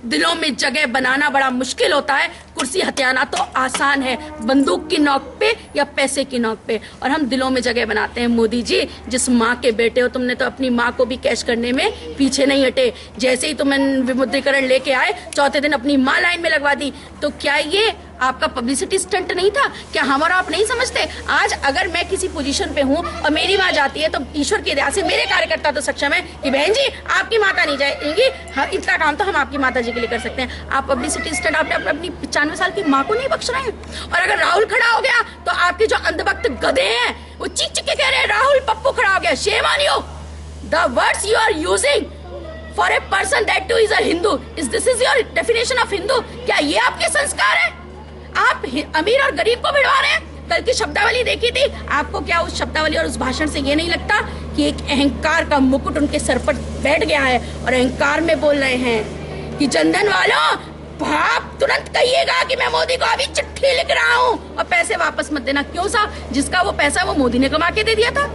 दिलों में जगह बनाना बड़ा मुश्किल होता है, कुर्सी हथियाना तो आसान है, बंदूक की नोक पे या पैसे की नोक पे, और हम दिलों में जगह बनाते हैं। मोदी जी, जिस माँ के बेटे हो, तुमने तो अपनी माँ को भी कैश करने में पीछे नहीं हटे। जैसे ही तुम विमुद्रीकरण लेके आए, चौथे दिन अपनी माँ लाइन में लगवा दी। तो क्या ये आपका पब्लिसिटी स्टंट नहीं था? क्या हम और आप नहीं समझते? आज अगर मैं किसी पोजीशन पे हूँ और मेरी माँ जाती है, तो ईश्वर की दया से मेरे कार्यकर्ता तो सक्षम है कि बहन जी आपकी माता नहीं जाएगी, हाँ, इतना काम तो हम आपकी माता जी के लिए कर सकते हैं। आप पब्लिसिटी स्टंट आपने अपनी 95 साल की माँ को नहीं बख्श रहे हैं। और अगर राहुल खड़ा हो गया तो आपके जो अंधभक्त गधे हैं वो चीख चीख के कह रहे हैं राहुल पप्पू खड़ा हो गया। Shame on you, the words you are using for a person that too is a Hindu, is this is your definition of Hindu? क्या ये आपके संस्कार है? आप अमीर और गरीब को भिड़वा रहे हैं। कल की शब्दावली देखी थी, आपको क्या उस शब्दावली और उस भाषण से ये नहीं लगता कि एक अहंकार का मुकुट उनके सर पर बैठ गया है और अहंकार में बोल रहे हैं कि जनधन वालों, आप तुरंत कहिएगा कि मैं मोदी को अभी चिट्ठी लिख रहा हूँ और पैसे वापस मत देना। क्यों साहब? जिसका वो पैसा वो मोदी ने कमा के दे दिया था।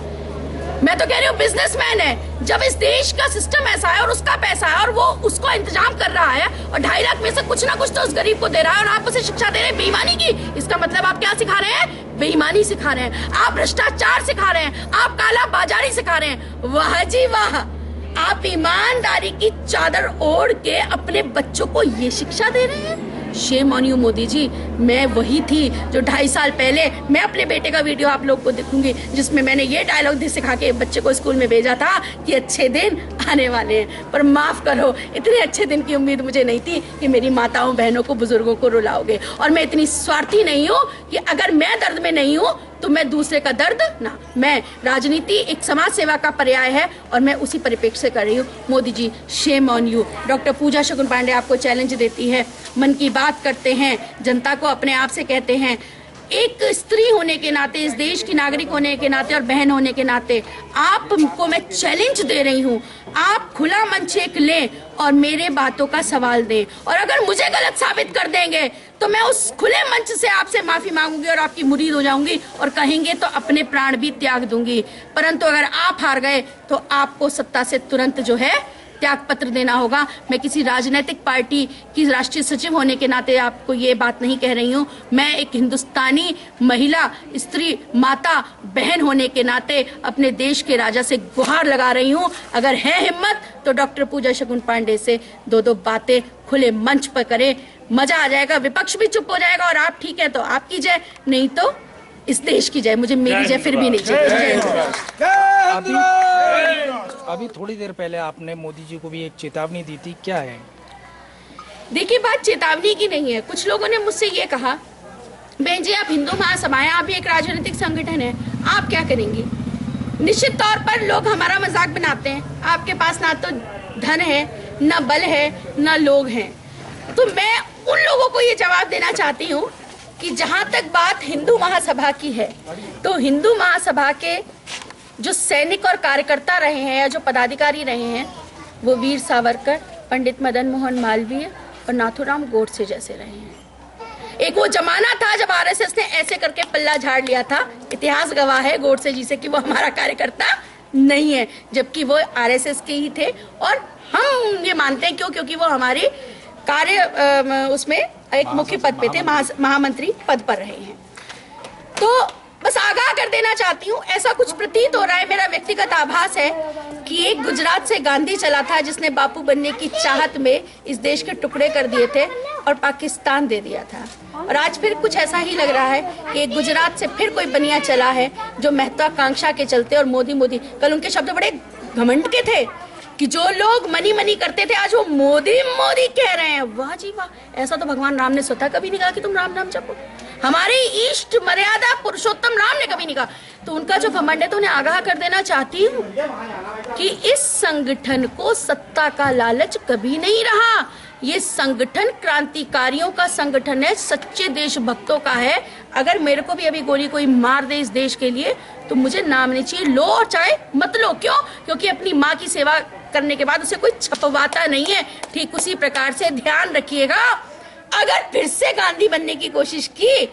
मैं तो कह रही हूँ बिजनेसमैन है, जब इस देश का सिस्टम ऐसा है और उसका पैसा है और वो उसको इंतजाम कर रहा है और 2.5 लाख में से कुछ ना कुछ तो उस गरीब को दे रहा है और आप उसे शिक्षा दे रहे हैं बेईमानी की, इसका मतलब आप क्या सिखा रहे हैं? बेईमानी सिखा रहे हैं, आप भ्रष्टाचार सिखा रहे हैं, आप काला बाजारी सिखा रहे हैं। वाह जी वाह, आप ईमानदारी की चादर ओढ़ के अपने बच्चों को ये शिक्षा दे रहे हैं। Shem on you Modi ji. मैं वही थी जो 2.5 साल पहले, मैं अपने बेटे का वीडियो आप लोग को दिखूंगी जिसमें मैंने ये डायलॉग सिखा के बच्चे को स्कूल में भेजा था कि अच्छे दिन आने वाले हैं। पर माफ करो, इतने अच्छे दिन की उम्मीद मुझे नहीं थी कि मेरी माताओं बहनों को बुजुर्गों को रुलाओगे। और मैं इतनी स्वार्थी नहीं हूँ कि अगर मैं दर्द में नहीं हूँ तो मैं दूसरे का दर्द ना। मैं राजनीति एक समाज सेवा का पर्याय है और मैं उसी परिप्रेक्ष्य से कर रही हूँ। Modi ji, Shem on you. Doctor पूजा शकुन पांडे आपको चैलेंज देती है, मन की बात करते हैं, जनता को अपने आप से कहते हैं, एक स्त्री होने के नाते, इस देश की नागरिक होने के नाते और बहन होने के नाते आपको मैं चैलेंज दे रही हूँ, आप खुला मंच एक लें और मेरे बातों का सवाल दें, और अगर मुझे गलत साबित कर देंगे तो मैं उस खुले मंच से आपसे माफी मांगूंगी और आपकी मुरीद हो जाऊंगी और कहेंगे तो अपने प्राण भी त्याग दूंगी। परंतु अगर आप हार गए तो आपको सत्ता से तुरंत जो है त्याग पत्र देना होगा। मैं किसी राजनीतिक पार्टी की राष्ट्रीय सचिव होने के नाते आपको ये बात नहीं कह रही हूँ, मैं एक हिंदुस्तानी महिला, स्त्री, माता, बहन होने के नाते अपने देश के राजा से गुहार लगा रही हूँ। अगर है हिम्मत तो डॉक्टर पूजा शकुन पांडे से 2-2 बातें खुले मंच पर करें, मजा आ जाएगा, विपक्ष भी चुप हो जाएगा और आप ठीक है तो आपकी जय, नहीं तो इस देश की जय। मुझे मेरी जय फिर भी नहीं चाहिए। अभी थोड़ी देर पहले आपने मोदी जी को भी एक चेतावनी दी थी, क्या है? देखिए, बात चेतावनी की नहीं है। कुछ लोगों ने मुझसे ये कहा, बहन जी आप हिंदू महासभा है, आप भी एक राजनीतिक संगठन है, आप क्या करेंगी? निश्चित तौर पर लोग हमारा मजाक बनाते हैं। आपके पास ना तो धन है, ना बल है, ना लोग हैं। तो मैं उन लोगों को ये जवाब देना चाहती हूँ कि जहां तक बात हिंदू महासभा की है, तो हिंदू महासभा के जो सैनिक और कार्यकर्ता रहे हैं या जो पदाधिकारी रहे हैं, वो वीर सावरकर, पंडित मदन मोहन मालवीय और नाथूराम गोडसे जैसे रहे हैं। एक वो जमाना था जब आरएसएस ने ऐसे करके पल्ला झाड़ लिया था। इतिहास गवाह है गोडसे जी से कि वो हमारा कार्यकर्ता नहीं है, जबकि वो आरएसएस के ही थे और हम ये मानते हैं। क्यों? क्योंकि वो हमारे कार्य उसमें एक मुख्य पद पे थे, महामंत्री पद पर रहे हैं। तो बस आगाह कर देना चाहती हूँ, ऐसा कुछ प्रतीत हो रहा है, मेरा व्यक्तिगत आभास है कि एक गुजरात से गांधी चला था जिसने बापू बनने की चाहत में इस देश के टुकड़े कर दिए थे और पाकिस्तान दे दिया था। और आज फिर कुछ ऐसा ही लग रहा है कि एक गुजरात से फिर कोई बनिया चला है जो महत्वाकांक्षा के चलते, और मोदी मोदी, कल उनके शब्द बड़े घमंड के थे कि जो लोग मनी मनी करते थे आज वो मोदी मोदी कह रहे हैं। वाह जी वाह, ऐसा तो भगवान राम ने स्वतः कभी नहीं कहा कि तुम राम नाम जपो। हमारे इष्ट मर्यादा पुरुषोत्तम राम ने कभी नहीं कहा। तो उनका जो घमंड है, तो उन्हें आगाह कर देना चाहती हूँ कि इस संगठन को सत्ता का लालच कभी नहीं रहा। ये संगठन क्रांतिकारियों का संगठन है, सच्चे देशभक्तों का है। अगर मेरे को भी अभी गोली कोई मार दे इस देश के लिए तो मुझे नाम नहीं चाहिए, लो और चाहे मत लो। क्यों? क्योंकि अपनी माँ की सेवा करने के बाद उसे कोई छपवाता नहीं है। ठीक उसी प्रकार से ध्यान रखिएगा, अगर फिर से गांधी बनने की कोशिश की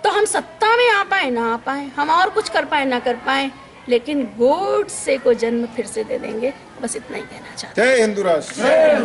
तो हम सत्ता में आ पाए ना आ पाए, हम और कुछ कर पाए ना कर पाए, लेकिन गोडसे को जन्म फिर से दे देंगे। बस इतना ही कहना चाहते हैं। जय हिंद राष्ट्र।